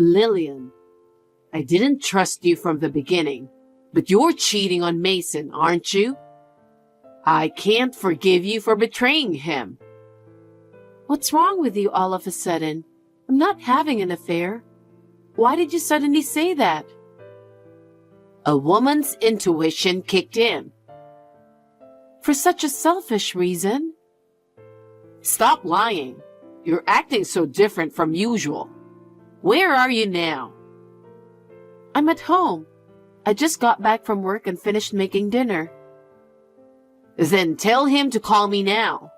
Lillian, I didn't trust you from the beginning, but you're cheating on Mason, aren't you? I can't forgive you for betraying him. What's wrong with you all of a sudden? I'm not having an affair. Why did you suddenly say that? A woman's intuition kicked in. For such a selfish reason? Stop lying. You're acting so different from usual. Where are you now? I'm at home. I just got back from work and finished making dinner. Then tell him to call me now.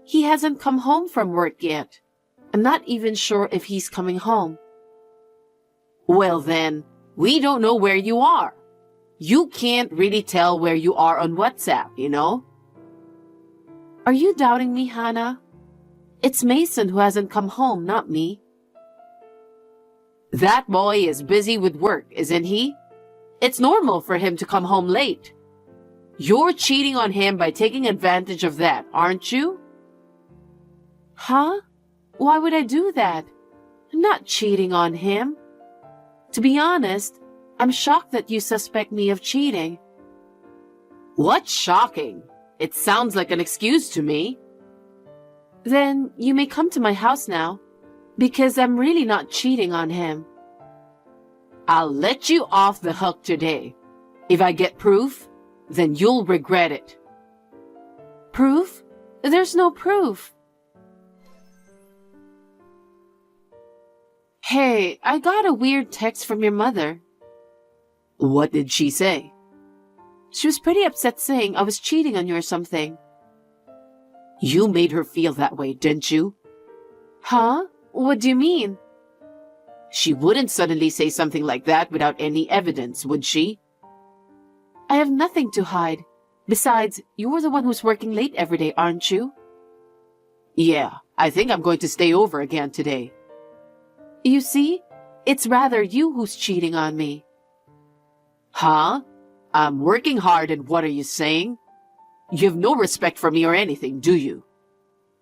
He hasn't come home from work yet. I'm not even sure if he's coming home. Well then, we don't know where you are. You can't really tell where you are on WhatsApp, you know? Are you doubting me, Hannah? It's Mason who hasn't come home, not me. That boy is busy with work, isn't he? It's normal for him to come home late. You're cheating on him by taking advantage of that, aren't you? Huh? Why would I do that? I'm not cheating on him. To be honest, I'm shocked that you suspect me of cheating. What's shocking? It sounds like an excuse to me. Then you may come to my house now, because I'm really not cheating on him. I'll let you off the hook today. If I get proof, then you'll regret it. Proof? There's no proof. Hey, I got a weird text from your mother. What did she say? She was pretty upset saying I was cheating on you or something. You made her feel that way, didn't you? Huh? What do you mean? She wouldn't suddenly say something like that without any evidence, would she? I have nothing to hide. Besides, you're the one who's working late every day, aren't you? Yeah, I think I'm going to stay over again today. You see, it's rather you who's cheating on me. Huh? I'm working hard and what are you saying? You have no respect for me or anything, do you?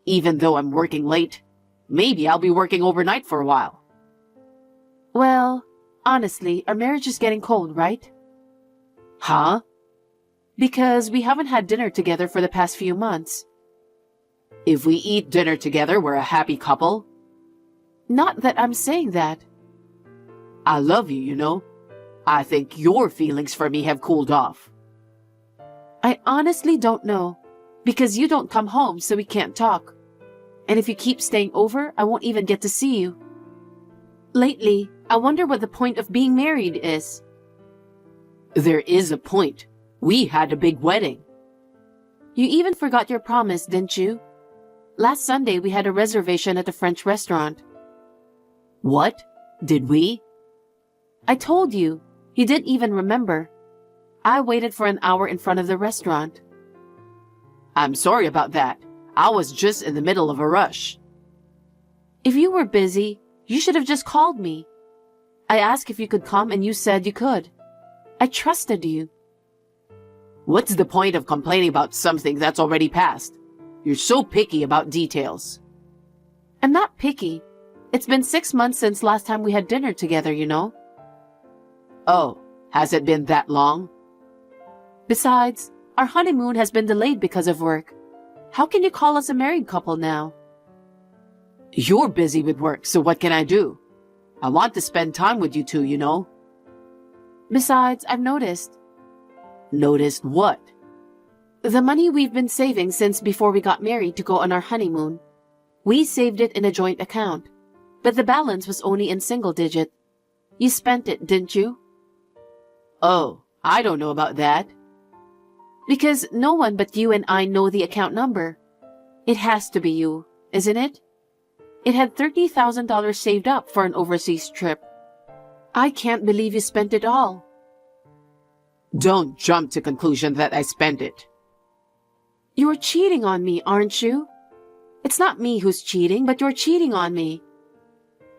Even though I'm working late, maybe I'll be working overnight for a while. Well, honestly, our marriage is getting cold, right? Huh? Because we haven't had dinner together for the past few months. If we eat dinner together, we're a happy couple. Not that I'm saying that. I love you, you know. I think your feelings for me have cooled off. I honestly don't know, because you don't come home so we can't talk. And if you keep staying over, I won't even get to see you. Lately, I wonder what the point of being married is. There is a point. We had a big wedding. You even forgot your promise, didn't you? Last Sunday, we had a reservation at a French restaurant. What? Did we? I told you. You didn't even remember. I waited for an hour in front of the restaurant. I'm sorry about that. I was just in the middle of a rush. If you were busy, you should have just called me. I asked if you could come and you said you could. I trusted you. What's the point of complaining about something that's already passed? You're so picky about details. I'm not picky. It's been 6 months since last time we had dinner together, you know. Oh, has it been that long? Besides, our honeymoon has been delayed because of work. How can you call us a married couple now? You're busy with work, so what can I do? I want to spend time with you two, you know. Besides, I've noticed. Noticed what? The money we've been saving since before we got married to go on our honeymoon. We saved it in a joint account, but the balance was only in single digit. You spent it, didn't you? Oh, I don't know about that. Because no one but you and I know the account number. It has to be you, isn't it? It had $30,000 saved up for an overseas trip. I can't believe you spent it all. Don't jump to conclusion that I spent it. You're cheating on me, aren't you? It's not me who's cheating, but you're cheating on me.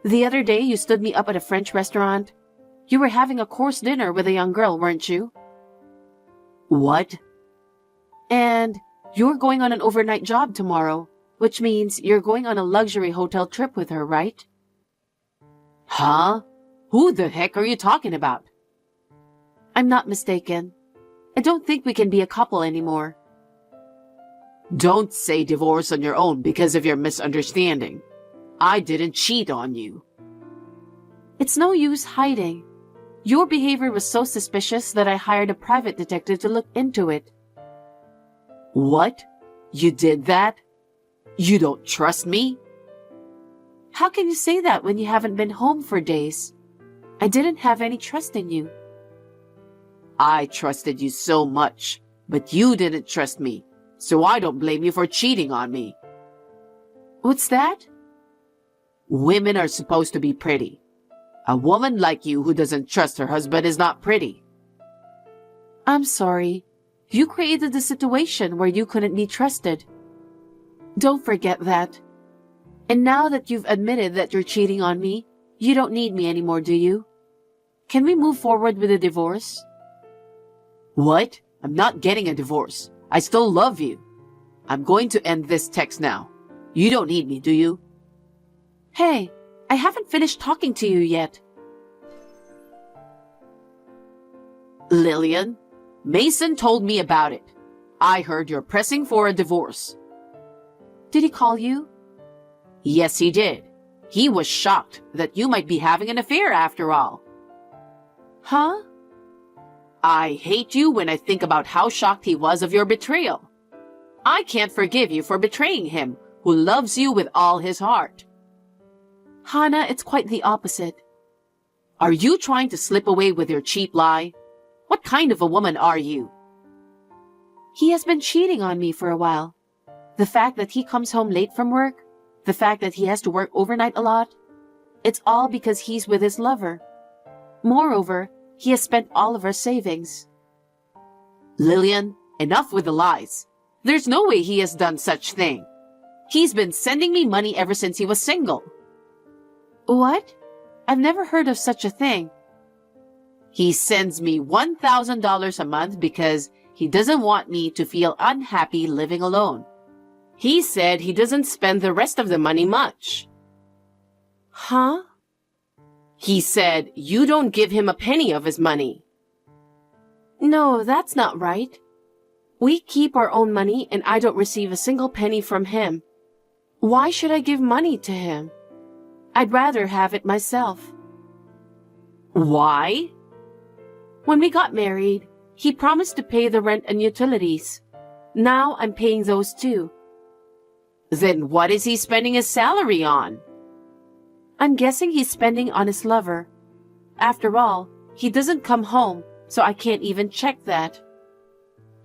The other day you stood me up at a French restaurant. You were having a course dinner with a young girl, weren't you? What? And you're going on an overnight job tomorrow, which means you're going on a luxury hotel trip with her, right? Huh? Who the heck are you talking about? I'm not mistaken. I don't think we can be a couple anymore. Don't say divorce on your own because of your misunderstanding. I didn't cheat on you. It's no use hiding. Your behavior was so suspicious that I hired a private detective to look into it. What? You did that? You don't trust me? How can you say that when you haven't been home for days? I didn't have any trust in you. I trusted you so much, but you didn't trust me, so I don't blame you for cheating on me. What's that? Women are supposed to be pretty. A woman like you who doesn't trust her husband is not pretty. I'm sorry. You created the situation where you couldn't be trusted. Don't forget that. And now that you've admitted that you're cheating on me, you don't need me anymore, do you? Can we move forward with a divorce? What? I'm not getting a divorce. I still love you. I'm going to end this text now. You don't need me, do you? Hey, I haven't finished talking to you yet. Lillian, Mason told me about it. I heard you're pressing for a divorce. Did he call you? Yes, he did. He was shocked that you might be having an affair after all. Huh? I hate you when I think about how shocked he was of your betrayal. I can't forgive you for betraying him, who loves you with all his heart. Hannah, it's quite the opposite. Are you trying to slip away with your cheap lie? What kind of a woman are you? He has been cheating on me for a while. The fact that he comes home late from work, the fact that he has to work overnight a lot, it's all because he's with his lover. Moreover, he has spent all of our savings. Lillian, enough with the lies. There's no way he has done such thing. He's been sending me money ever since he was single. What? I've never heard of such a thing. He sends me $1,000 a month because he doesn't want me to feel unhappy living alone. He said he doesn't spend the rest of the money much. Huh? He said you don't give him a penny of his money. No, that's not right. We keep our own money and I don't receive a single penny from him. Why should I give money to him? I'd rather have it myself. Why? When we got married, he promised to pay the rent and utilities. Now I'm paying those too. Then what is he spending his salary on? I'm guessing he's spending on his lover. After all, he doesn't come home, so I can't even check that.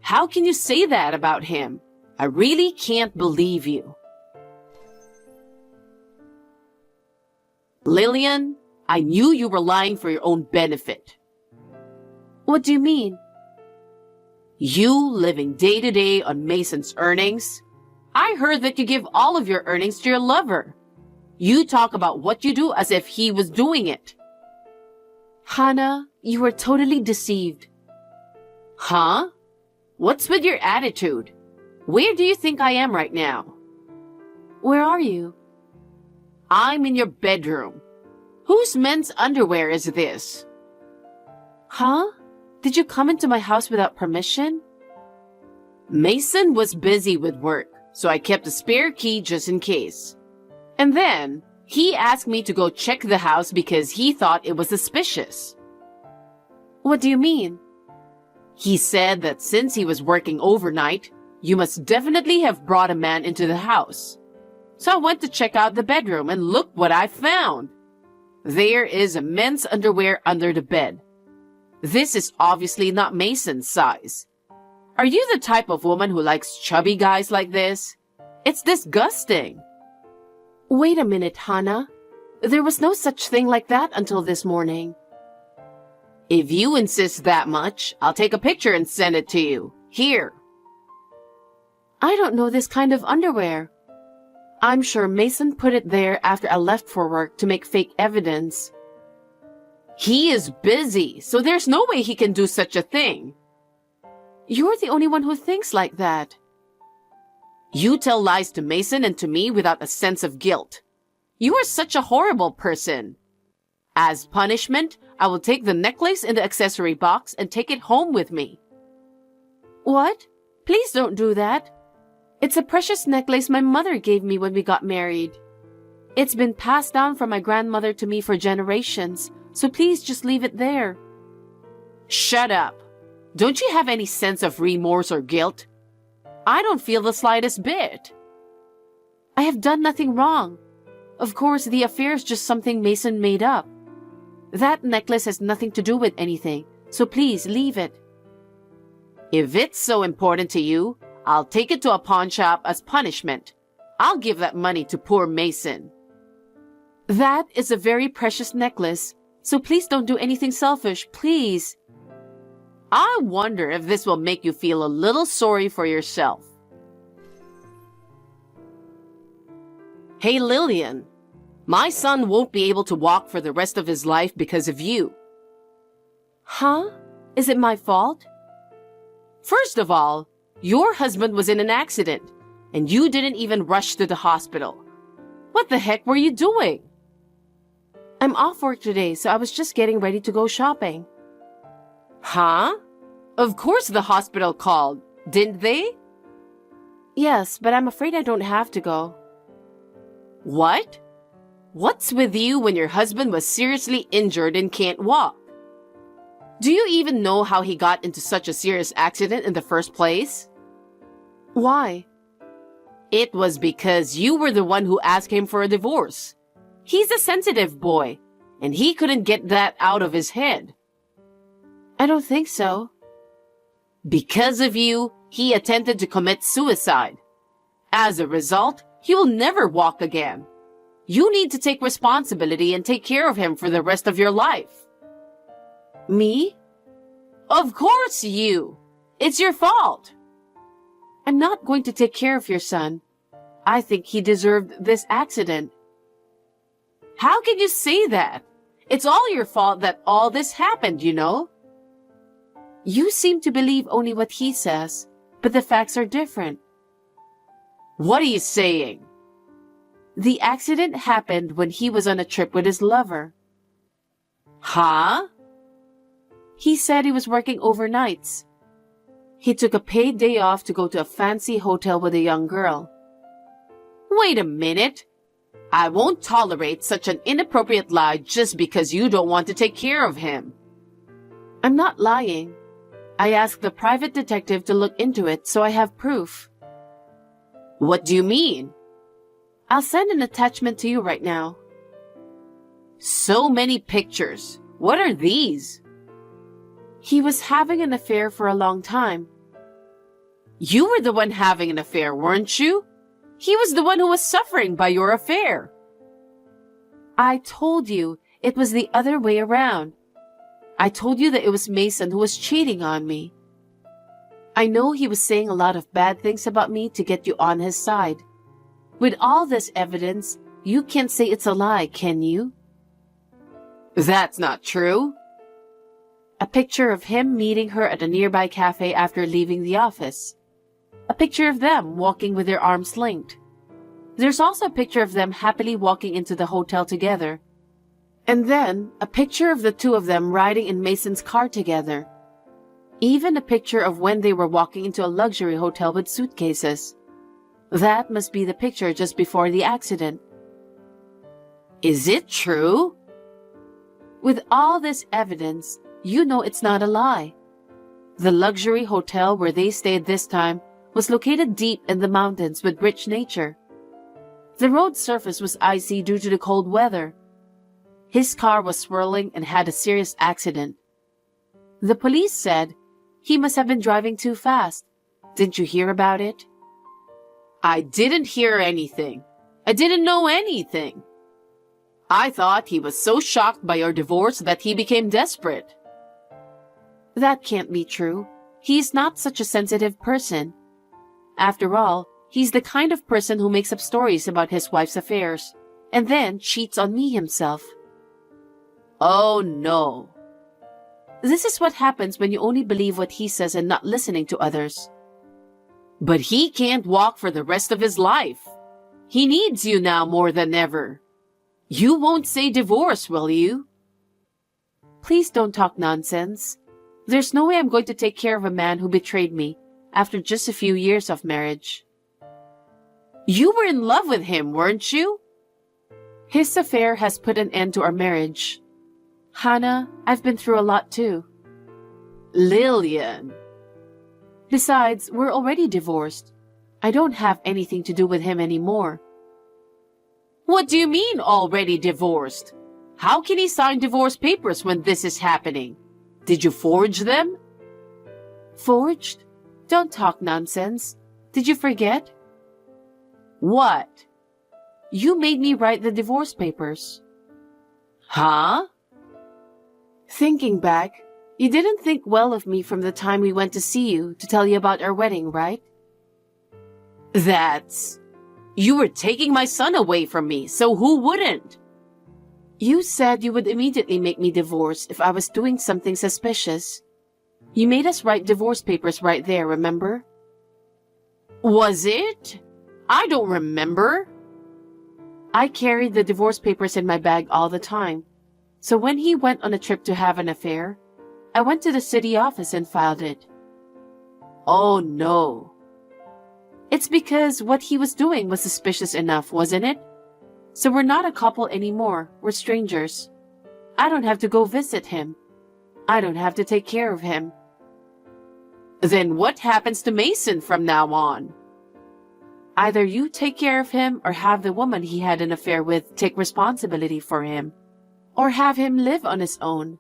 How can you say that about him? I really can't believe you. Lillian, I knew you were lying for your own benefit. What do you mean? You living day to day on Mason's earnings? I heard that you give all of your earnings to your lover. You talk about what you do as if he was doing it. Hannah, you were totally deceived. Huh? What's with your attitude? Where do you think I am right now? Where are you? I'm in your bedroom. Whose men's underwear is this? Huh? Did you come into my house without permission? Mason was busy with work, so I kept a spare key just in case. And then, he asked me to go check the house because he thought it was suspicious. What do you mean? He said that since he was working overnight, you must definitely have brought a man into the house. So I went to check out the bedroom and look what I found. There is a men's underwear under the bed. This is obviously not Mason's size. Are you the type of woman who likes chubby guys like this? It's disgusting. Wait a minute, Hannah. There was no such thing like that until this morning. If you insist that much, I'll take a picture and send it to you. Here. I don't know this kind of underwear. I'm sure Mason put it there after I left for work to make fake evidence. He is busy, so there's no way he can do such a thing. You're the only one who thinks like that. You tell lies to Mason and to me without a sense of guilt. You are such a horrible person. As punishment, I will take the necklace in the accessory box and take it home with me. What? Please don't do that. It's a precious necklace my mother gave me when we got married. It's been passed down from my grandmother to me for generations, so please just leave it there. Shut up. Don't you have any sense of remorse or guilt? I don't feel the slightest bit. I have done nothing wrong. Of course, the affair is just something Mason made up. That necklace has nothing to do with anything, so please leave it. If it's so important to you, I'll take it to a pawn shop as punishment. I'll give that money to poor Mason. That is a very precious necklace, so please don't do anything selfish, please. I wonder if this will make you feel a little sorry for yourself. Hey, Lillian. My son won't be able to walk for the rest of his life because of you. Huh? Is it my fault? First of all, your husband was in an accident, and you didn't even rush to the hospital. What the heck were you doing? I'm off work today, so I was just getting ready to go shopping. Huh? Of course the hospital called, didn't they? Yes, but I'm afraid I don't have to go. What? What's with you when your husband was seriously injured and can't walk? Do you even know how he got into such a serious accident in the first place? Why? It was because you were the one who asked him for a divorce. He's a sensitive boy, and he couldn't get that out of his head. I don't think so. Because of you, he attempted to commit suicide. As a result, he will never walk again. You need to take responsibility and take care of him for the rest of your life. Me? Of course you. It's your fault. I'm not going to take care of your son. I think he deserved this accident. How can you say that? It's all your fault that all this happened, you know? You seem to believe only what he says, but the facts are different. What are you saying? The accident happened when he was on a trip with his lover. Huh? He said he was working overnights. He took a paid day off to go to a fancy hotel with a young girl. Wait a minute. I won't tolerate such an inappropriate lie just because you don't want to take care of him. I'm not lying. I asked the private detective to look into it, so I have proof. What do you mean? I'll send an attachment to you right now. So many pictures. What are these? He was having an affair for a long time. You were the one having an affair, weren't you? He was the one who was suffering by your affair. I told you it was the other way around. I told you that it was Mason who was cheating on me. I know he was saying a lot of bad things about me to get you on his side. With all this evidence, you can't say it's a lie, can you? That's not true. A picture of him meeting her at a nearby cafe after leaving the office. A picture of them walking with their arms linked. There's also a picture of them happily walking into the hotel together. And then, a picture of the two of them riding in Mason's car together. Even a picture of when they were walking into a luxury hotel with suitcases. That must be the picture just before the accident. Is it true? With all this evidence, you know it's not a lie. The luxury hotel where they stayed this time was located deep in the mountains with rich nature. The road surface was icy due to the cold weather. His car was swirling and had a serious accident. The police said he must have been driving too fast. Didn't you hear about it? I didn't hear anything. I didn't know anything. I thought he was so shocked by your divorce that he became desperate. That can't be true. He's not such a sensitive person. After all, he's the kind of person who makes up stories about his wife's affairs, and then cheats on me himself. Oh no. This is what happens when you only believe what he says and not listening to others. But he can't walk for the rest of his life. He needs you now more than ever. You won't say divorce, will you? Please don't talk nonsense. There's no way I'm going to take care of a man who betrayed me after just a few years of marriage. You were in love with him, weren't you? His affair has put an end to our marriage. Hannah, I've been through a lot too. Lillian. Besides, we're already divorced. I don't have anything to do with him anymore. What do you mean already divorced? How can he sign divorce papers when this is happening? Did you forge them? Forged? Don't talk nonsense. Did you forget? What? You made me write the divorce papers. Huh? Thinking back, you didn't think well of me from the time we went to see you to tell you about our wedding, right? You were taking my son away from me, so who wouldn't? You said you would immediately make me divorce if I was doing something suspicious. You made us write divorce papers right there, remember? Was it? I don't remember. I carried the divorce papers in my bag all the time. So when he went on a trip to have an affair, I went to the city office and filed it. Oh no. It's because what he was doing was suspicious enough, wasn't it? So we're not a couple anymore, we're strangers. I don't have to go visit him. I don't have to take care of him. Then what happens to Mason from now on? Either you take care of him or have the woman he had an affair with take responsibility for him. Or have him live on his own.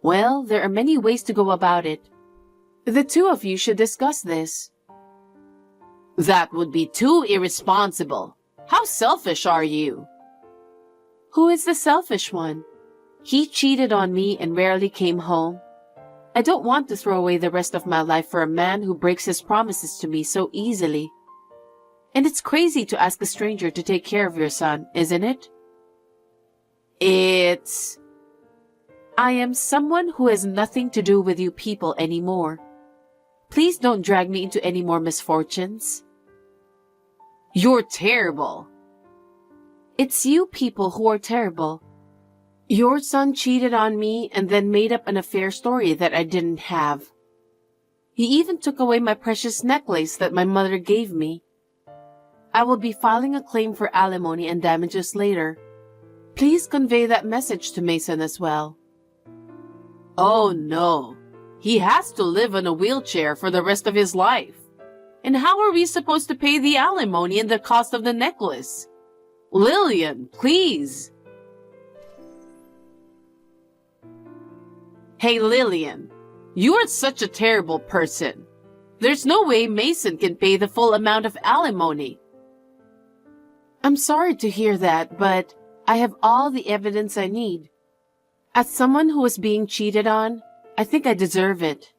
Well, there are many ways to go about it. The two of you should discuss this. That would be too irresponsible. How selfish are you? Who is the selfish one? He cheated on me and rarely came home. I don't want to throw away the rest of my life for a man who breaks his promises to me so easily. And it's crazy to ask a stranger to take care of your son, isn't it? I am someone who has nothing to do with you people anymore. Please don't drag me into any more misfortunes. You're terrible. It's you people who are terrible. Your son cheated on me and then made up an affair story that I didn't have. He even took away my precious necklace that my mother gave me. I will be filing a claim for alimony and damages later. Please convey that message to Mason as well. Oh no. He has to live in a wheelchair for the rest of his life. And how are we supposed to pay the alimony and the cost of the necklace? Lillian, please. Hey Lillian, you are such a terrible person. There's no way Mason can pay the full amount of alimony. I'm sorry to hear that, but I have all the evidence I need. As someone who was being cheated on, I think I deserve it.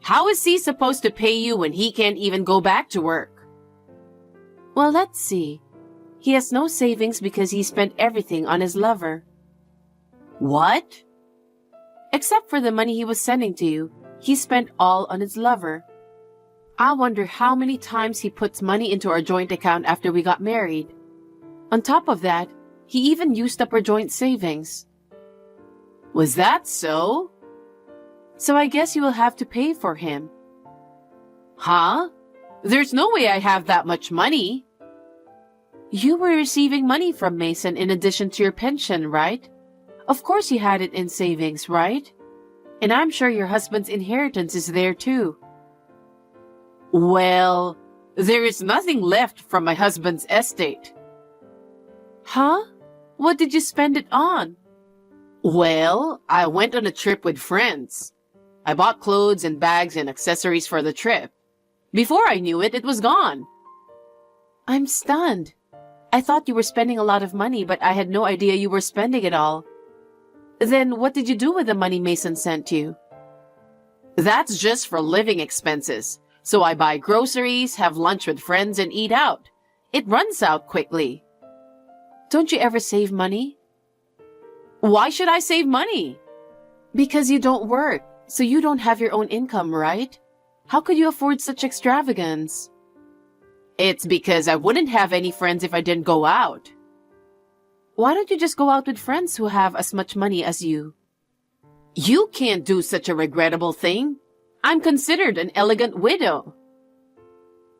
How is he supposed to pay you when he can't even go back to work? Well, let's see. He has no savings because he spent everything on his lover. What? Except for the money he was sending to you, he spent all on his lover. I wonder how many times he puts money into our joint account after we got married. On top of that, he even used up our joint savings. Was that so? So I guess you will have to pay for him. Huh? There's no way I have that much money. You were receiving money from Mason in addition to your pension, right? Of course you had it in savings, right? And I'm sure your husband's inheritance is there too. Well, there is nothing left from my husband's estate. Huh? What did you spend it on? Well, I went on a trip with friends. I bought clothes and bags and accessories for the trip. Before I knew it, it was gone. I'm stunned. I thought you were spending a lot of money, but I had no idea you were spending it all. Then what did you do with the money Mason sent you? That's just for living expenses. So I buy groceries, have lunch with friends, and eat out. It runs out quickly. Don't you ever save money? Why should I save money? Because you don't work, so you don't have your own income, right? How could you afford such extravagance? It's because I wouldn't have any friends if I didn't go out. Why don't you just go out with friends who have as much money as you? You can't do such a regrettable thing. I'm considered an elegant widow.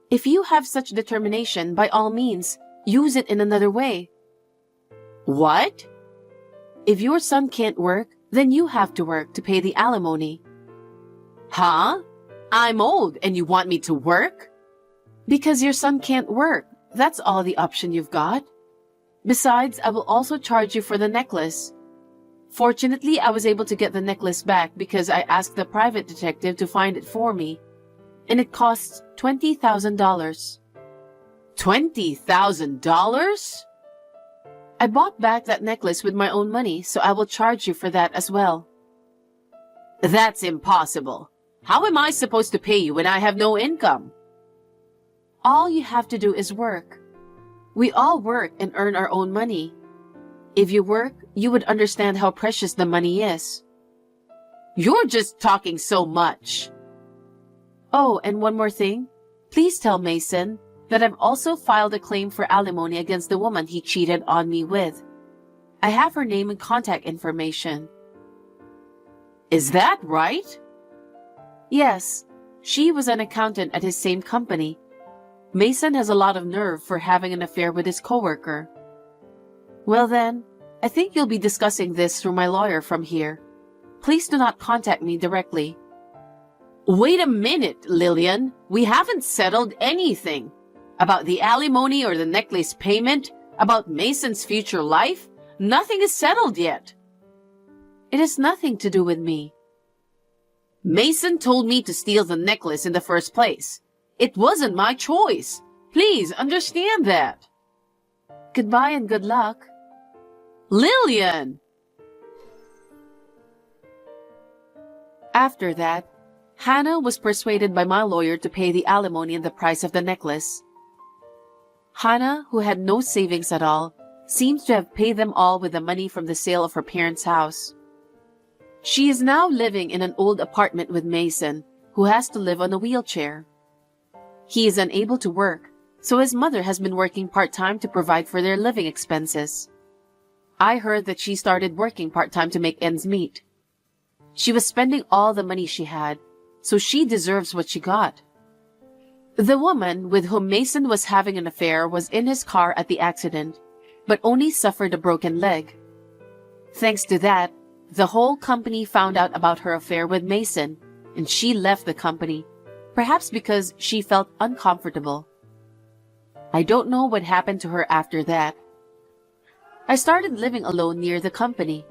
If you have such determination, by all means, use it in another way. What? If your son can't work, then you have to work to pay the alimony. Huh? I'm old and you want me to work? Because your son can't work. That's all the option you've got. Besides, I will also charge you for the necklace. Fortunately, I was able to get the necklace back because I asked the private detective to find it for me. And it costs $20,000. $20,000? I bought back that necklace with my own money, so I will charge you for that as well. That's impossible. How am I supposed to pay you when I have no income? All you have to do is work. We all work and earn our own money. If you work, you would understand how precious the money is. You're just talking so much. Oh, and one more thing. Please tell Mason that I've also filed a claim for alimony against the woman he cheated on me with. I have her name and contact information. Is that right? Yes, she was an accountant at his same company. Mason has a lot of nerve for having an affair with his coworker. Well then, I think you'll be discussing this through my lawyer from here. Please do not contact me directly. Wait a minute, Lillian. We haven't settled anything. About the alimony or the necklace payment? About Mason's future life? Nothing is settled yet. It has nothing to do with me. Mason told me to steal the necklace in the first place. It wasn't my choice. Please understand that. Goodbye and good luck. Lillian! After that, Hannah was persuaded by my lawyer to pay the alimony and the price of the necklace. Hannah, who had no savings at all, seems to have paid them all with the money from the sale of her parents' house. She is now living in an old apartment with Mason, who has to live on a wheelchair. He is unable to work, so his mother has been working part-time to provide for their living expenses. I heard that she started working part-time to make ends meet. She was spending all the money she had, so she deserves what she got. The woman with whom Mason was having an affair was in his car at the accident, but only suffered a broken leg. Thanks to that, the whole company found out about her affair with Mason, and she left the company, perhaps because she felt uncomfortable. I don't know what happened to her after that. I started living alone near the company.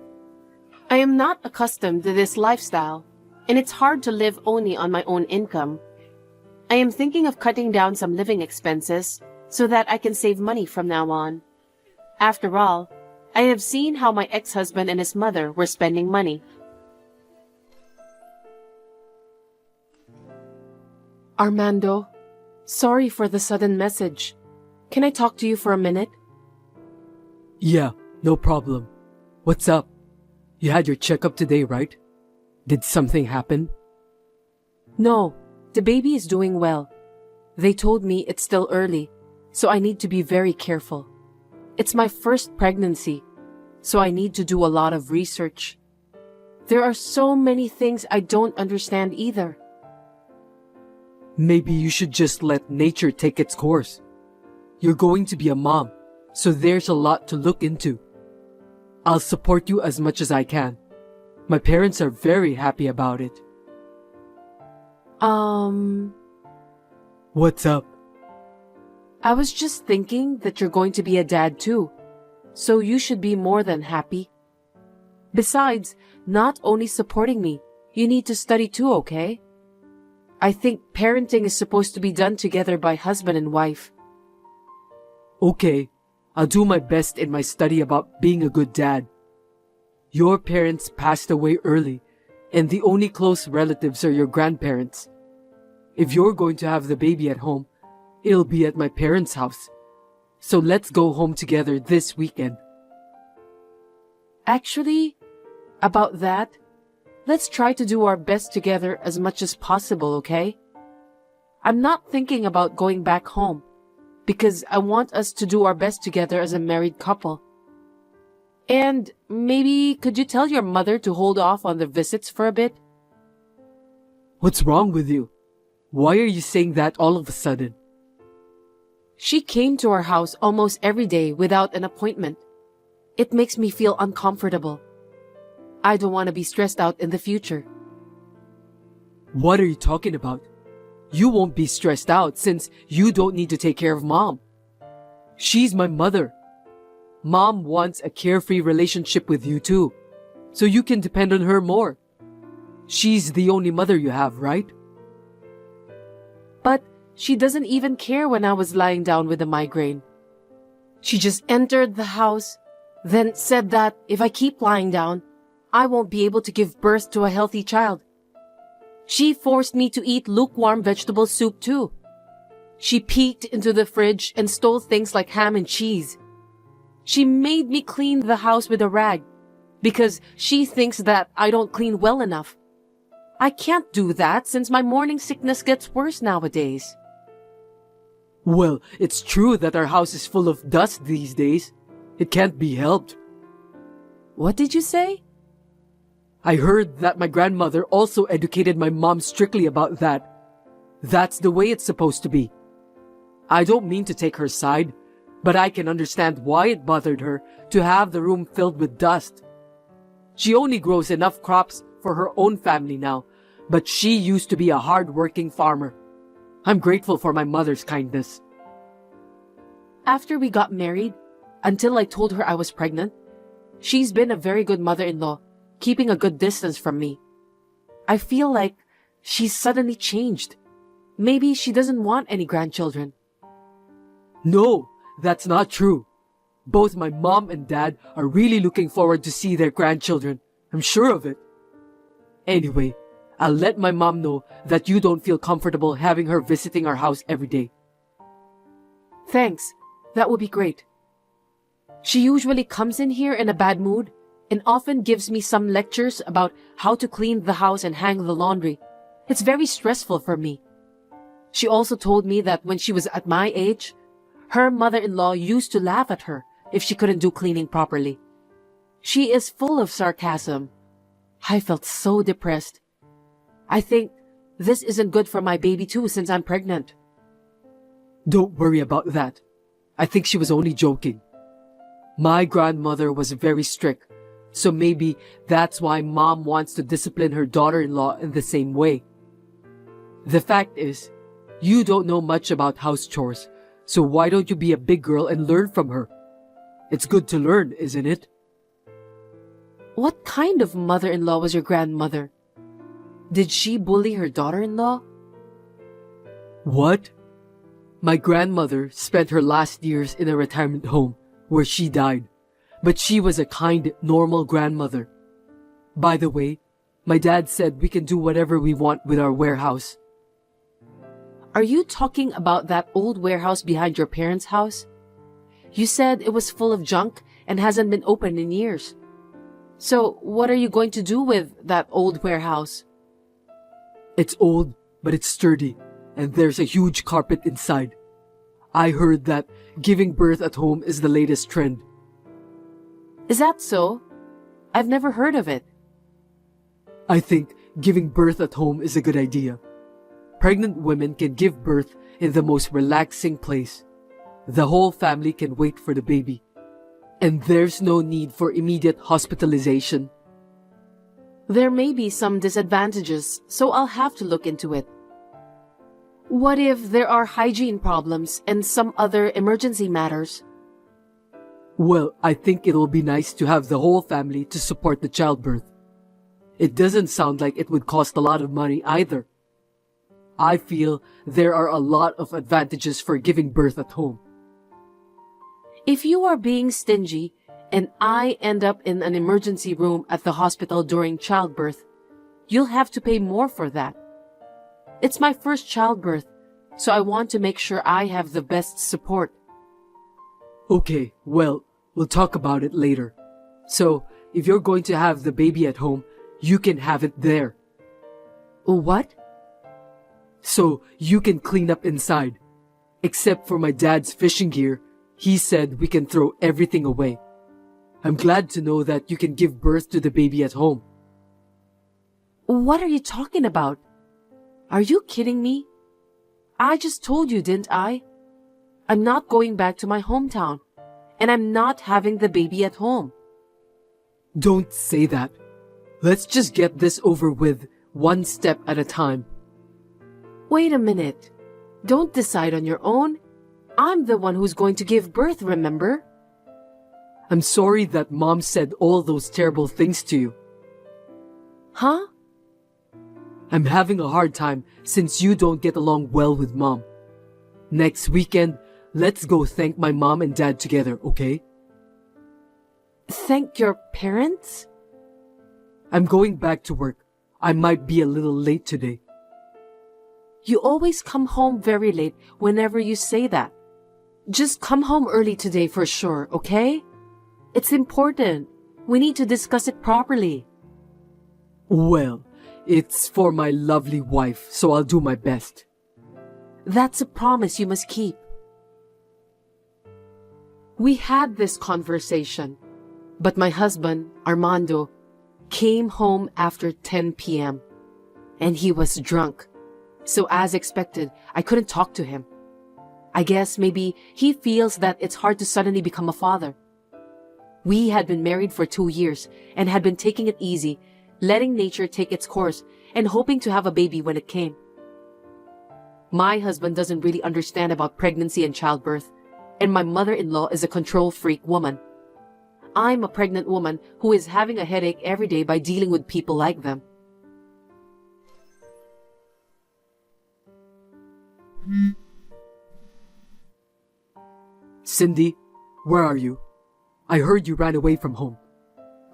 I am not accustomed to this lifestyle, and it's hard to live only on my own income. I am thinking of cutting down some living expenses so that I can save money from now on. After all, I have seen how my ex-husband and his mother were spending money. Armando, sorry for the sudden message. Can I talk to you for a minute? Yeah, no problem. What's up? You had your checkup today, right? Did something happen? No, the baby is doing well. They told me it's still early, so I need to be very careful. It's my first pregnancy, so I need to do a lot of research. There are so many things I don't understand either. Maybe you should just let nature take its course. You're going to be a mom, so there's a lot to look into. I'll support you as much as I can. My parents are very happy about it. What's up? I was just thinking that you're going to be a dad too, so you should be more than happy. Besides, not only supporting me, you need to study too, okay? I think parenting is supposed to be done together by husband and wife. Okay, I'll do my best in my study about being a good dad. Your parents passed away early, and the only close relatives are your grandparents. If you're going to have the baby at home, it'll be at my parents' house. So let's go home together this weekend. Actually, about that, let's try to do our best together as much as possible, okay? I'm not thinking about going back home, because I want us to do our best together as a married couple. And maybe could you tell your mother to hold off on the visits for a bit? What's wrong with you? Why are you saying that all of a sudden? She came to our house almost every day without an appointment. It makes me feel uncomfortable. I don't want to be stressed out in the future. What are you talking about? You won't be stressed out since you don't need to take care of Mom. She's my mother. Mom wants a carefree relationship with you too, so you can depend on her more. She's the only mother you have, right? But she doesn't even care when I was lying down with a migraine. She just entered the house, then said that if I keep lying down, I won't be able to give birth to a healthy child. She forced me to eat lukewarm vegetable soup too. She peeked into the fridge and stole things like ham and cheese. She made me clean the house with a rag because she thinks that I don't clean well enough. I can't do that since my morning sickness gets worse nowadays. Well, it's true that our house is full of dust these days. It can't be helped. What did you say? I heard that my grandmother also educated my mom strictly about that. That's the way it's supposed to be. I don't mean to take her side, but I can understand why it bothered her to have the room filled with dust. She only grows enough crops for her own family now, but she used to be a hard-working farmer. I'm grateful for my mother's kindness. After we got married, until I told her I was pregnant, she's been a very good mother-in-law, keeping a good distance from me. I feel like she's suddenly changed. Maybe she doesn't want any grandchildren. No, that's not true. Both my mom and dad are really looking forward to see their grandchildren. I'm sure of it. Anyway, I'll let my mom know that you don't feel comfortable having her visiting our house every day. Thanks. That would be great. She usually comes in here in a bad mood and often gives me some lectures about how to clean the house and hang the laundry. It's very stressful for me. She also told me that when she was at my age, her mother-in-law used to laugh at her if she couldn't do cleaning properly. She is full of sarcasm. I felt so depressed. I think this isn't good for my baby too since I'm pregnant. Don't worry about that. I think she was only joking. My grandmother was very strict, so maybe that's why Mom wants to discipline her daughter-in-law in the same way. The fact is, you don't know much about house chores, so why don't you be a big girl and learn from her? It's good to learn, isn't it? What kind of mother-in-law was your grandmother? Did she bully her daughter-in-law? What? My grandmother spent her last years in a retirement home where she died, but she was a kind, normal grandmother. By the way, my dad said we can do whatever we want with our warehouse. Are you talking about that old warehouse behind your parents' house? You said it was full of junk and hasn't been opened in years. So what are you going to do with that old warehouse? It's old, but it's sturdy, and there's a huge carpet inside. I heard that giving birth at home is the latest trend. Is that so? I've never heard of it. I think giving birth at home is a good idea. Pregnant women can give birth in the most relaxing place. The whole family can wait for the baby. And there's no need for immediate hospitalization. There may be some disadvantages, so I'll have to look into it. What if there are hygiene problems and some other emergency matters? Well, I think it'll be nice to have the whole family to support the childbirth. It doesn't sound like it would cost a lot of money either. I feel there are a lot of advantages for giving birth at home. If you are being stingy and I end up in an emergency room at the hospital during childbirth, you'll have to pay more for that. It's my first childbirth, so I want to make sure I have the best support. Okay, well, we'll talk about it later. So, if you're going to have the baby at home, you can have it there. What? So, you can clean up inside. Except for my dad's fishing gear, he said we can throw everything away. I'm glad to know that you can give birth to the baby at home. What are you talking about? Are you kidding me? I just told you, didn't I? I'm not going back to my hometown, and I'm not having the baby at home. Don't say that. Let's just get this over with, one step at a time. Wait a minute. Don't decide on your own. I'm the one who's going to give birth, remember? I'm sorry that Mom said all those terrible things to you. Huh? I'm having a hard time since you don't get along well with Mom. Next weekend, let's go thank my mom and dad together, okay? Thank your parents? I'm going back to work. I might be a little late today. You always come home very late whenever you say that. Just come home early today for sure, okay? It's important. We need to discuss it properly. Well, it's for my lovely wife, so I'll do my best. That's a promise you must keep. We had this conversation, but my husband, Armando, came home after 10 p.m. and he was drunk. So as expected, I couldn't talk to him. I guess maybe he feels that it's hard to suddenly become a father. We had been married for 2 years and had been taking it easy, letting nature take its course and hoping to have a baby when it came. My husband doesn't really understand about pregnancy and childbirth, and my mother-in-law is a control freak woman. I'm a pregnant woman who is having a headache every day by dealing with people like them. Cindy, where are you? I heard you ran away from home.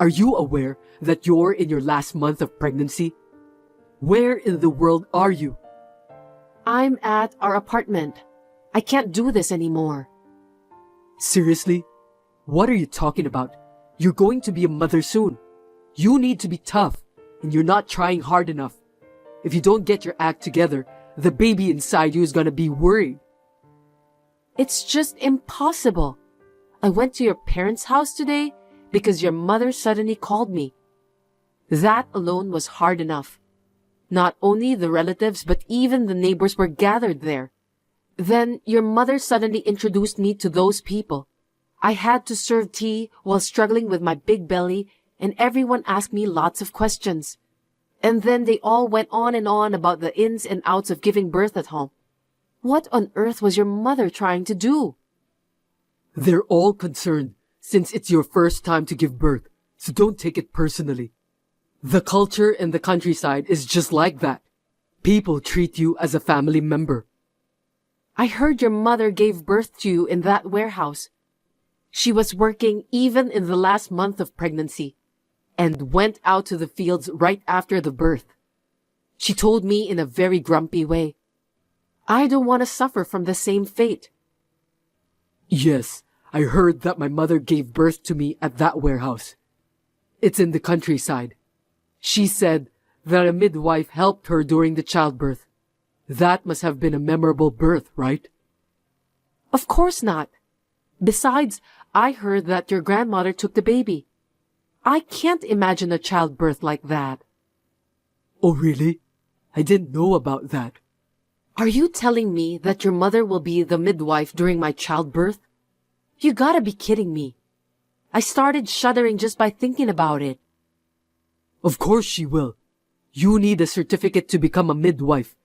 Are you aware that you're in your last month of pregnancy? Where in the world are you? I'm at our apartment. I can't do this anymore. Seriously? What are you talking about? You're going to be a mother soon. You need to be tough, and you're not trying hard enough. If you don't get your act together, the baby inside you is gonna be worried. It's just impossible. I went to your parents' house today because your mother suddenly called me. That alone was hard enough. Not only the relatives, but even the neighbors were gathered there. Then your mother suddenly introduced me to those people. I had to serve tea while struggling with my big belly, and everyone asked me lots of questions. And then they all went on and on about the ins and outs of giving birth at home. What on earth was your mother trying to do? They're all concerned since it's your first time to give birth, so don't take it personally. The culture in the countryside is just like that. People treat you as a family member. I heard your mother gave birth to you in that warehouse. She was working even in the last month of pregnancy and went out to the fields right after the birth. She told me in a very grumpy way, I don't want to suffer from the same fate. Yes, I heard that my mother gave birth to me at that warehouse. It's in the countryside. She said that a midwife helped her during the childbirth. That must have been a memorable birth, right? Of course not. Besides, I heard that your grandmother took the baby. I can't imagine a childbirth like that. Oh, really? I didn't know about that. Are you telling me that your mother will be the midwife during my childbirth? You gotta be kidding me. I started shuddering just by thinking about it. Of course she will. You need a certificate to become a midwife,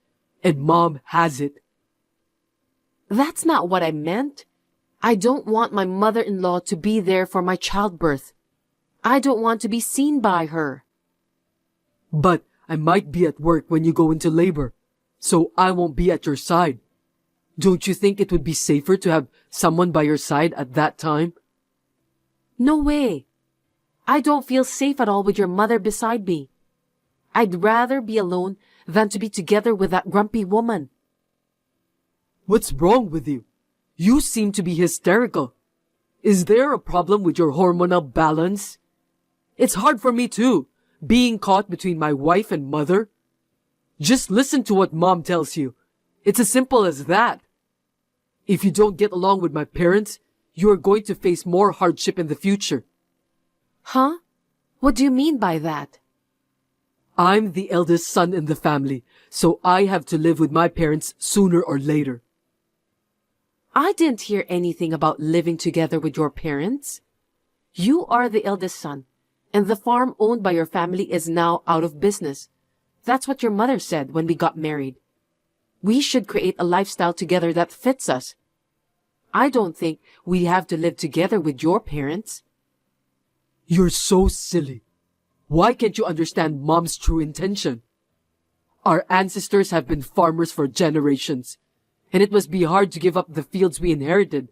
and Mom has it. That's not what I meant. I don't want my mother-in-law to be there for my childbirth. I don't want to be seen by her. But I might be at work when you go into labor, so I won't be at your side. Don't you think it would be safer to have someone by your side at that time? No way. I don't feel safe at all with your mother beside me. I'd rather be alone than to be together with that grumpy woman. What's wrong with you? You seem to be hysterical. Is there a problem with your hormonal balance? It's hard for me too, being caught between my wife and mother. Just listen to what Mom tells you. It's as simple as that. If you don't get along with my parents, you are going to face more hardship in the future. Huh? What do you mean by that? I'm the eldest son in the family, so I have to live with my parents sooner or later. I didn't hear anything about living together with your parents. You are the eldest son, and the farm owned by your family is now out of business. That's what your mother said when we got married. We should create a lifestyle together that fits us. I don't think we have to live together with your parents. You're so silly. Why can't you understand Mom's true intention? Our ancestors have been farmers for generations, and it must be hard to give up the fields we inherited.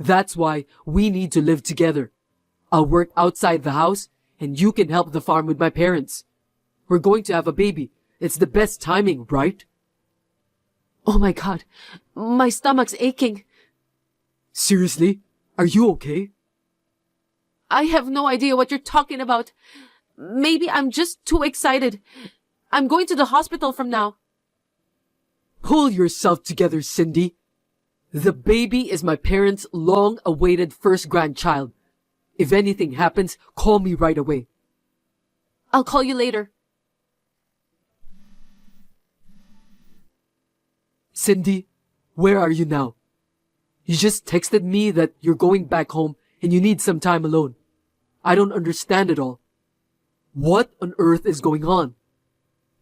That's why we need to live together. I'll work outside the house, and you can help the farm with my parents. We're going to have a baby. It's the best timing, right? Oh my God, my stomach's aching. Seriously? Are you okay? I have no idea what you're talking about. Maybe I'm just too excited. I'm going to the hospital from now. Pull yourself together, Cindy. The baby is my parents' long-awaited first grandchild. If anything happens, call me right away. I'll call you later. Cindy, where are you now? You just texted me that you're going back home and you need some time alone. I don't understand it all. What on earth is going on?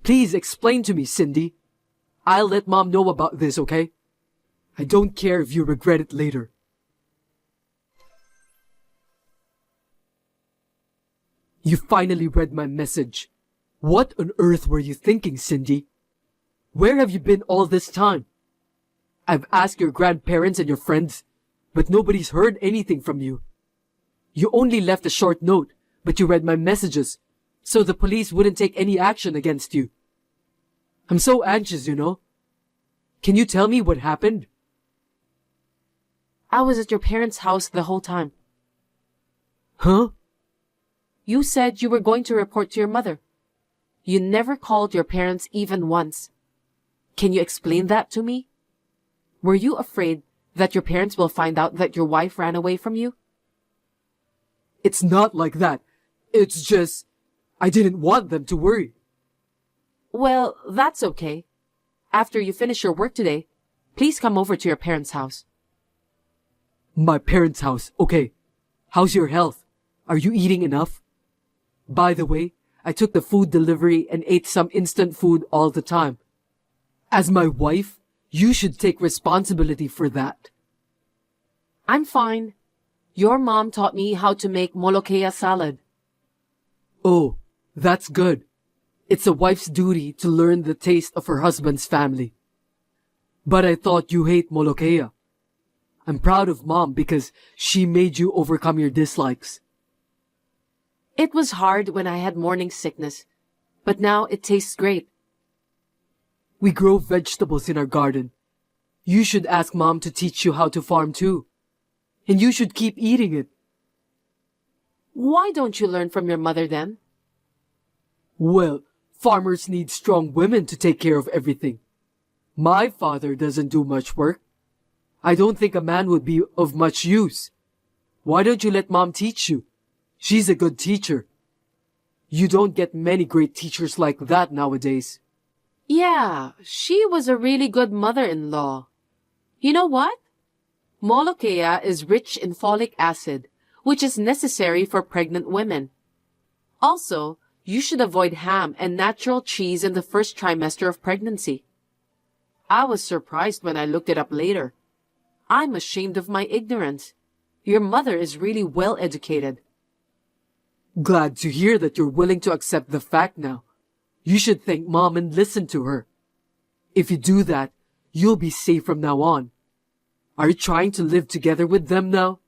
Please explain to me, Cindy. I'll let Mom know about this, okay? I don't care if you regret it later. You finally read my message. What on earth were you thinking, Cindy? Where have you been all this time? I've asked your grandparents and your friends, but nobody's heard anything from you. You only left a short note, but you read my messages, so the police wouldn't take any action against you. I'm so anxious, you know. Can you tell me what happened? I was at your parents' house the whole time. Huh? You said you were going to report to your mother. You never called your parents even once. Can you explain that to me? Were you afraid that your parents will find out that your wife ran away from you? It's not like that. It's just, I didn't want them to worry. Well, that's okay. After you finish your work today, please come over to your parents' house. My parents' house, okay. How's your health? Are you eating enough? By the way, I took the food delivery and ate some instant food all the time. As my wife, you should take responsibility for that. I'm fine. Your mom taught me how to make molokea salad. Oh, that's good. It's a wife's duty to learn the taste of her husband's family. But I thought you hate molokea. I'm proud of Mom because she made you overcome your dislikes. It was hard when I had morning sickness, but now it tastes great. We grow vegetables in our garden. You should ask Mom to teach you how to farm too. And you should keep eating it. Why don't you learn from your mother then? Well, farmers need strong women to take care of everything. My father doesn't do much work. I don't think a man would be of much use. Why don't you let Mom teach you? She's a good teacher. You don't get many great teachers like that nowadays. Yeah, she was a really good mother-in-law. You know what? Molokea is rich in folic acid, which is necessary for pregnant women. Also, you should avoid ham and natural cheese in the first trimester of pregnancy. I was surprised when I looked it up later. I'm ashamed of my ignorance. Your mother is really well educated. Glad to hear that you're willing to accept the fact now. You should thank Mom and listen to her. If you do that, you'll be safe from now on. Are you trying to live together with them now?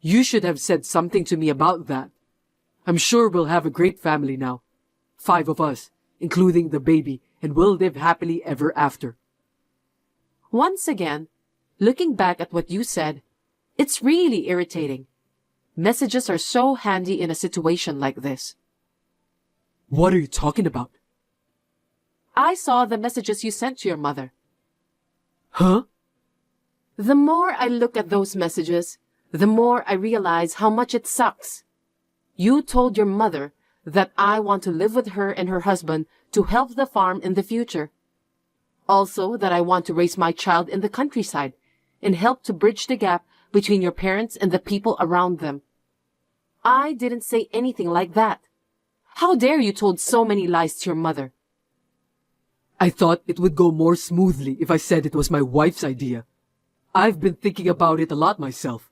You should have said something to me about that. I'm sure we'll have a great family now. 5 of us, including the baby, and we'll live happily ever after. Once again, looking back at what you said, it's really irritating. Messages are so handy in a situation like this. What are you talking about? I saw the messages you sent to your mother. Huh? The more I look at those messages, the more I realize how much it sucks. You told your mother that I want to live with her and her husband to help the farm in the future. Also, that I want to raise my child in the countryside and help to bridge the gap between your parents and the people around them. I didn't say anything like that. How dare you told so many lies to your mother? I thought it would go more smoothly if I said it was my wife's idea. I've been thinking about it a lot myself.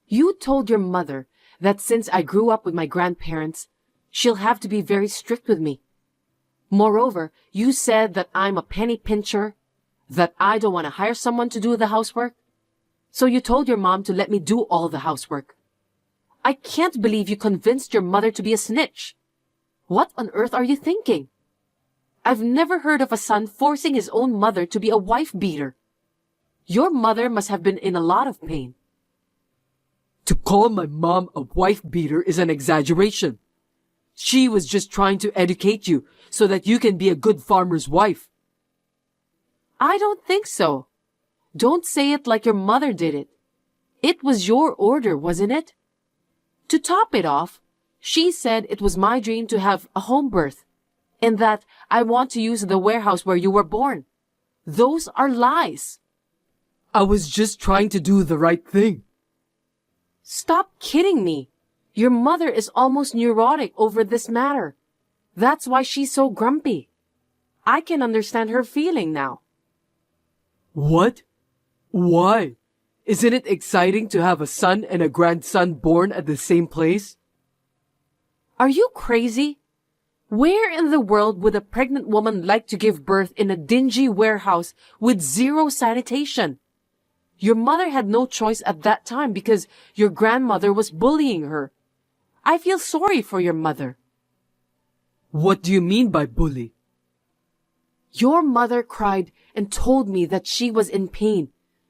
You told your mother that since I grew up with my grandparents, she'll have to be very strict with me. Moreover, you said that I'm a penny pincher, that I don't want to hire someone to do the housework. So you told your mom to let me do all the housework. I can't believe you convinced your mother to be a snitch. What on earth are you thinking? I've never heard of a son forcing his own mother to be a wife beater. Your mother must have been in a lot of pain. To call my mom a wife beater is an exaggeration. She was just trying to educate you so that you can be a good farmer's wife. I don't think so. Don't say it like your mother did it. It was your order, wasn't it? To top it off, she said it was my dream to have a home birth, and that I want to use the warehouse where you were born. Those are lies. I was just trying to do the right thing. Stop kidding me. Your mother is almost neurotic over this matter. That's why she's so grumpy. I can understand her feeling now. What? Why? Isn't it exciting to have a son and a grandson born at the same place? Are you crazy? Where in the world would a pregnant woman like to give birth in a dingy warehouse with zero sanitation? Your mother had no choice at that time because your grandmother was bullying her. I feel sorry for your mother. What do you mean by bully? Your mother cried and told me that she was in pain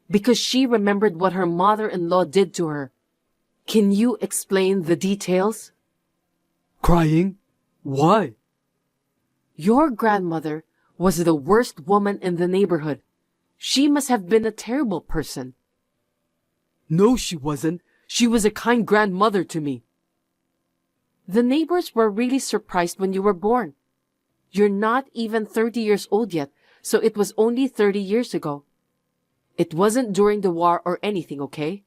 because she remembered what her mother-in-law did to her. Can you explain the details? Crying? Why? Your grandmother was the worst woman in the neighborhood. She must have been a terrible person. No, she wasn't. She was a kind grandmother to me. The neighbors were really surprised when you were born. You're not even 30 years old yet, so it was only 30 years ago. It wasn't during the war or anything, okay?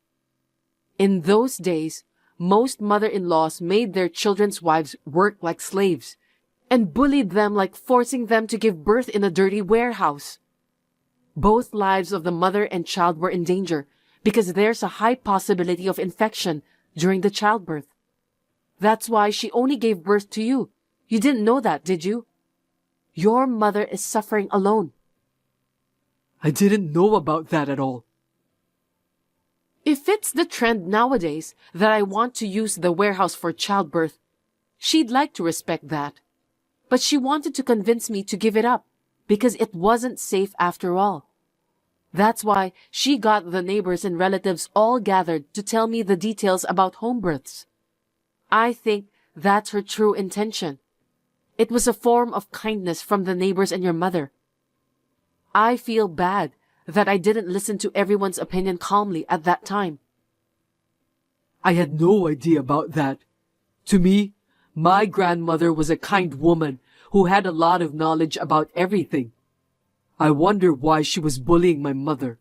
In those days, most mother-in-laws made their children's wives work like slaves and bullied them like forcing them to give birth in a dirty warehouse. Both lives of the mother and child were in danger because there's a high possibility of infection during the childbirth. That's why she only gave birth to you. You didn't know that, did you? Your mother is suffering alone. I didn't know about that at all. If it's the trend nowadays that I want to use the warehouse for childbirth, she'd like to respect that. But she wanted to convince me to give it up because it wasn't safe after all. That's why she got the neighbors and relatives all gathered to tell me the details about home births. I think that's her true intention. It was a form of kindness from the neighbors and your mother. I feel bad that I didn't listen to everyone's opinion calmly at that time. I had no idea about that. To me, my grandmother was a kind woman who had a lot of knowledge about everything. I wonder why she was bullying my mother.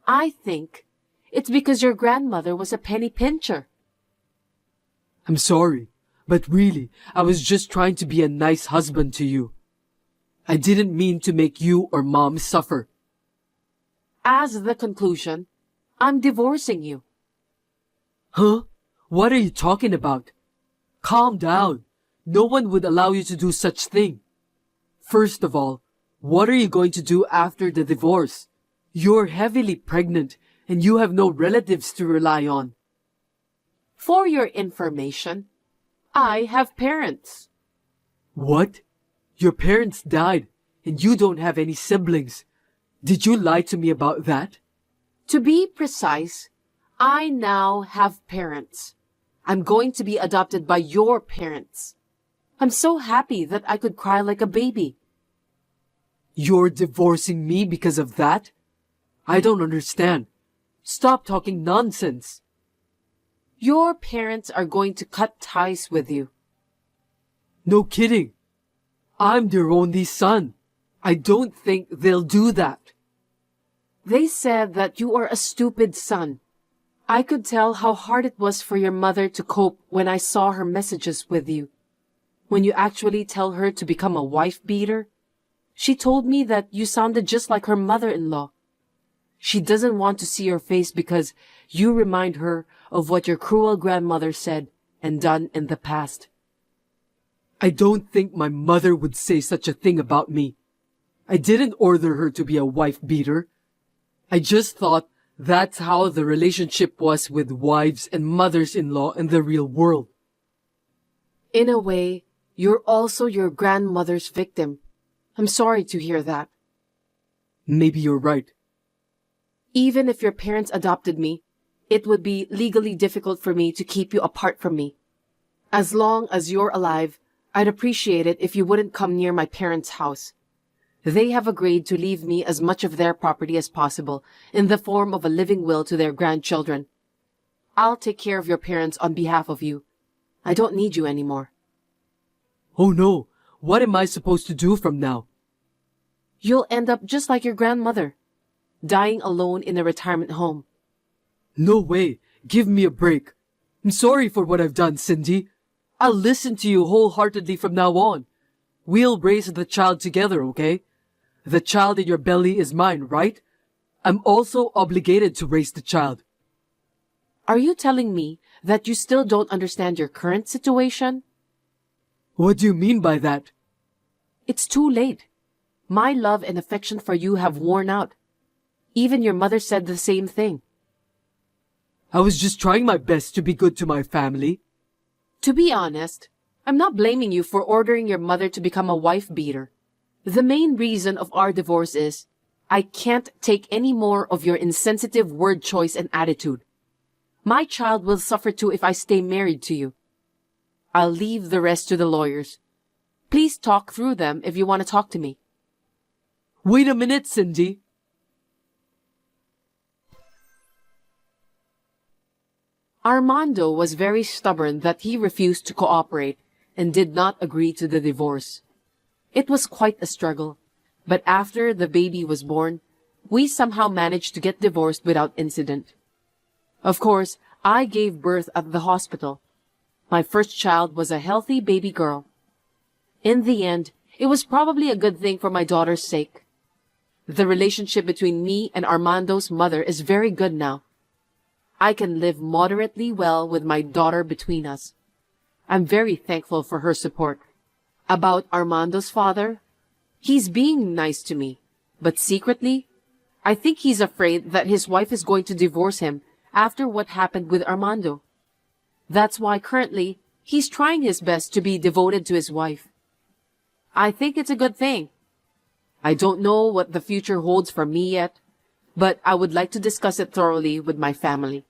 I think it's because your grandmother was a penny pincher. I'm sorry, but really, I was just trying to be a nice husband to you. I didn't mean to make you or Mom suffer. As the conclusion, I'm divorcing you. Huh? What are you talking about? Calm down. No one would allow you to do such thing. First of all, what are you going to do after the divorce? You're heavily pregnant and you have no relatives to rely on. For your information, I have parents. What? Your parents died and you don't have any siblings. Did you lie to me about that? To be precise, I now have parents. I'm going to be adopted by your parents. I'm so happy that I could cry like a baby. You're divorcing me because of that? I don't understand. Stop talking nonsense. Your parents are going to cut ties with you. No kidding. I'm their only son. I don't think they'll do that. They said that you are a stupid son. I could tell how hard it was for your mother to cope when I saw her messages with you. When you actually tell her to become a wife beater, she told me that you sounded just like her mother-in-law. She doesn't want to see your face because you remind her of what your cruel grandmother said and done in the past. I don't think my mother would say such a thing about me. I didn't order her to be a wife beater. I just thought that's how the relationship was with wives and mothers-in-law in the real world. In a way, you're also your grandmother's victim. I'm sorry to hear that. Maybe you're right. Even if your parents adopted me, it would be legally difficult for me to keep you apart from me. As long as you're alive, I'd appreciate it if you wouldn't come near my parents' house. They have agreed to leave me as much of their property as possible in the form of a living will to their grandchildren. I'll take care of your parents on behalf of you. I don't need you anymore. Oh no, what am I supposed to do from now? You'll end up just like your grandmother, dying alone in a retirement home. No way, give me a break. I'm sorry for what I've done, Cindy. I'll listen to you wholeheartedly from now on. We'll raise the child together, okay? The child in your belly is mine, right? I'm also obligated to raise the child. Are you telling me that you still don't understand your current situation? What do you mean by that? It's too late. My love and affection for you have worn out. Even your mother said the same thing. I was just trying my best to be good to my family. To be honest, I'm not blaming you for ordering your mother to become a wife beater. The main reason of our divorce is I can't take any more of your insensitive word choice and attitude. My child will suffer too if I stay married to you. I'll leave the rest to the lawyers. Please talk through them if you want to talk to me. Wait a minute, Cindy. Armando was very stubborn that he refused to cooperate and did not agree to the divorce. It was quite a struggle, but after the baby was born, we somehow managed to get divorced without incident. Of course, I gave birth at the hospital. My first child was a healthy baby girl. In the end, it was probably a good thing for my daughter's sake. The relationship between me and Armando's mother is very good now. I can live moderately well with my daughter between us. I'm very thankful for her support. About Armando's father, he's being nice to me, but secretly, I think he's afraid that his wife is going to divorce him after what happened with Armando. That's why currently, he's trying his best to be devoted to his wife. I think it's a good thing. I don't know what the future holds for me yet, but I would like to discuss it thoroughly with my family.